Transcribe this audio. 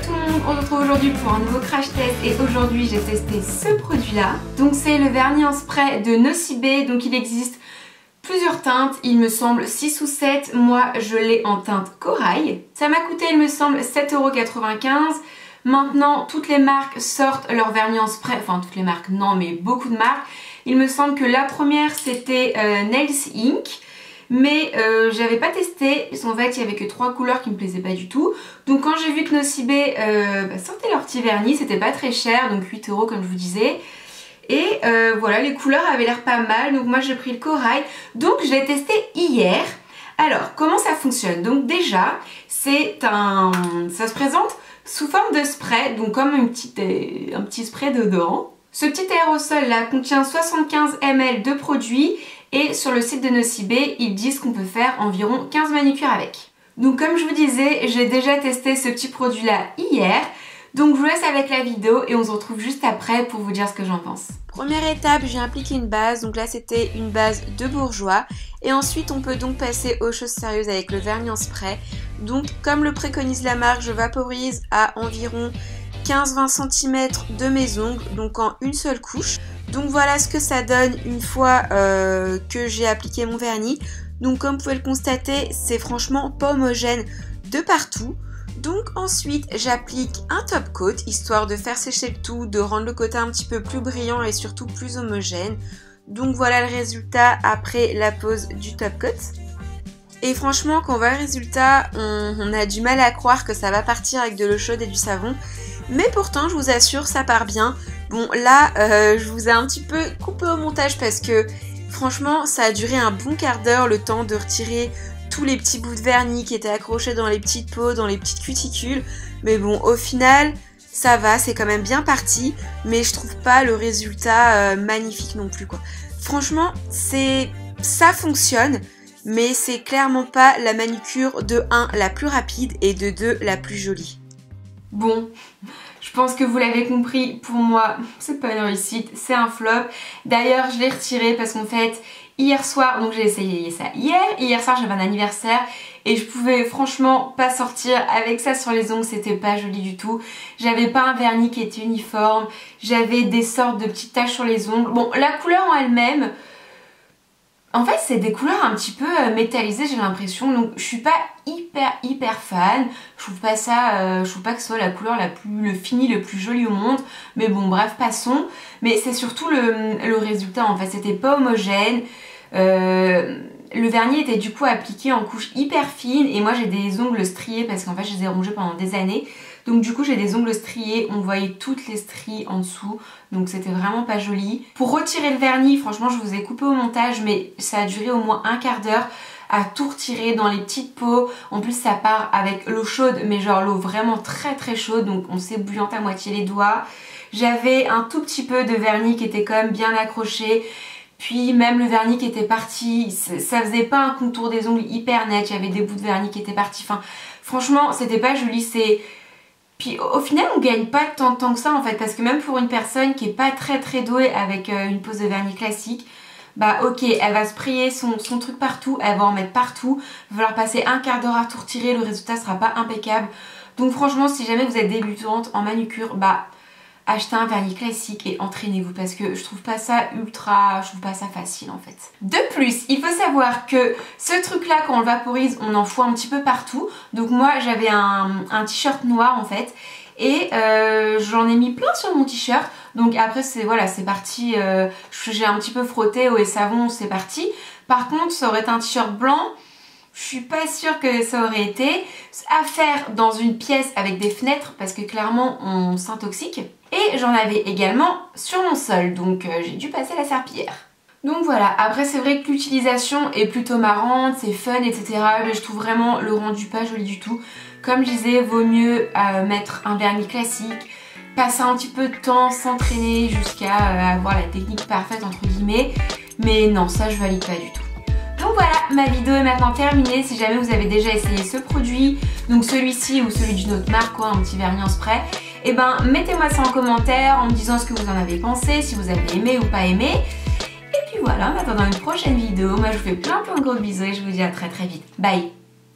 tout le monde, on se retrouve aujourd'hui pour un nouveau crash test et aujourd'hui j'ai testé ce produit là. Donc c'est le vernis en spray de Nocibé, donc il existe plusieurs teintes, il me semble 6 ou 7, moi je l'ai en teinte corail. Ça m'a coûté il me semble 7,95 €. Maintenant toutes les marques sortent leur vernis en spray, enfin toutes les marques non mais beaucoup de marques. Il me semble que la première c'était Nails Inc. Mais j'avais pas testé, parce qu'en fait il y avait que 3 couleurs qui me plaisaient pas du tout. Donc quand j'ai vu que Nocibé sortait leur petit vernis, c'était pas très cher, donc 8 € comme je vous disais. Et voilà, les couleurs avaient l'air pas mal, donc moi j'ai pris le corail. Donc je l'ai testé hier. Alors comment ça fonctionne? Donc déjà, ça se présente sous forme de spray, donc comme un petit spray dedans. Ce petit aérosol là contient 75 ml de produit. Et sur le site de Nocibé, ils disent qu'on peut faire environ 15 manucures avec. Donc comme je vous disais, j'ai déjà testé ce petit produit là hier. Donc je vous laisse avec la vidéo et on se retrouve juste après pour vous dire ce que j'en pense. Première étape, j'ai appliqué une base. Donc là c'était une base de bourgeois. Et ensuite on peut donc passer aux choses sérieuses avec le vernis en spray. Donc comme le préconise la marque, je vaporise à environ 15-20 cm de mes ongles, donc en une seule couche. Donc voilà ce que ça donne une fois que j'ai appliqué mon vernis. Donc comme vous pouvez le constater, c'est franchement pas homogène de partout. Donc ensuite j'applique un top coat, histoire de faire sécher le tout, de rendre le côté un petit peu plus brillant et surtout plus homogène. Donc voilà le résultat après la pose du top coat. Et franchement quand on voit le résultat, on a du mal à croire que ça va partir avec de l'eau chaude et du savon. Mais pourtant je vous assure ça part bien. Bon là je vous ai un petit peu coupé au montage parce que franchement ça a duré un bon quart d'heure le temps de retirer tous les petits bouts de vernis qui étaient accrochés dans les petites peaux, dans les petites cuticules. Mais bon au final ça va, c'est quand même bien parti, mais je trouve pas le résultat magnifique non plus quoi. Franchement ça fonctionne, mais c'est clairement pas la manucure de 1 la plus rapide et de 2 la plus jolie. Bon, je pense que vous l'avez compris, pour moi c'est pas une réussite, c'est un flop. D'ailleurs je l'ai retiré parce qu'en fait hier soir, donc j'ai essayé ça hier soir j'avais un anniversaire et je pouvais franchement pas sortir avec ça sur les ongles, c'était pas joli du tout. J'avais pas un vernis qui était uniforme, j'avais des sortes de petites taches sur les ongles. Bon la couleur en elle-même, en fait c'est des couleurs un petit peu métallisées j'ai l'impression, donc je suis pas hyper fan, je trouve pas ça, je trouve pas que ce soit la couleur le fini le plus joli au monde, mais bon bref passons. Mais c'est surtout le résultat en fait, c'était pas homogène, le vernis était du coup appliqué en couche hyper fine et moi j'ai des ongles striés parce qu'en fait je les ai rongés pendant des années. Donc du coup j'ai des ongles striés, on voyait toutes les stries en dessous, donc c'était vraiment pas joli. Pour retirer le vernis, franchement je vous ai coupé au montage, mais ça a duré au moins un quart d'heure à tout retirer dans les petites peaux. En plus ça part avec l'eau chaude, mais genre l'eau vraiment très chaude, donc on s'ébouillante à moitié les doigts. J'avais un tout petit peu de vernis qui était quand même bien accroché. Puis même le vernis qui était parti, ça faisait pas un contour des ongles hyper net, il y avait des bouts de vernis qui étaient partis. Enfin franchement c'était pas joli, Puis au final on gagne pas tant de temps que ça en fait, parce que même pour une personne qui est pas très douée avec une pose de vernis classique, bah ok elle va sprayer son truc partout, elle va en mettre partout, il va falloir passer un quart d'heure à tout retirer, le résultat sera pas impeccable. Donc franchement si jamais vous êtes débutante en manucure, bah achetez un vernis classique et entraînez-vous parce que je trouve pas ça je trouve pas ça facile en fait. De plus, il faut savoir que ce truc là quand on le vaporise, on en fout un petit peu partout. Donc moi j'avais un t-shirt noir en fait et j'en ai mis plein sur mon t-shirt. Donc après c'est parti, j'ai un petit peu frotté eau et savon, c'est parti. Par contre ça aurait été un t-shirt blanc, je suis pas sûre que ça aurait été à faire dans une pièce avec des fenêtres parce que clairement on s'intoxique. Et j'en avais également sur mon sol, donc j'ai dû passer la serpillière. Donc voilà, après c'est vrai que l'utilisation est plutôt marrante, c'est fun etc. Mais je trouve vraiment le rendu pas joli du tout. Comme je disais, vaut mieux mettre un vernis classique, passer un petit peu de temps, s'entraîner jusqu'à avoir la technique parfaite entre guillemets. Mais non, ça je valide pas du tout. Donc voilà, ma vidéo est maintenant terminée. Si jamais vous avez déjà essayé ce produit, donc celui-ci ou celui d'une autre marque, un petit vernis en spray, et ben mettez-moi ça en commentaire en me disant ce que vous en avez pensé, si vous avez aimé ou pas aimé. Et puis voilà, en attendant une prochaine vidéo, moi je vous fais plein de gros bisous et je vous dis à très vite. Bye!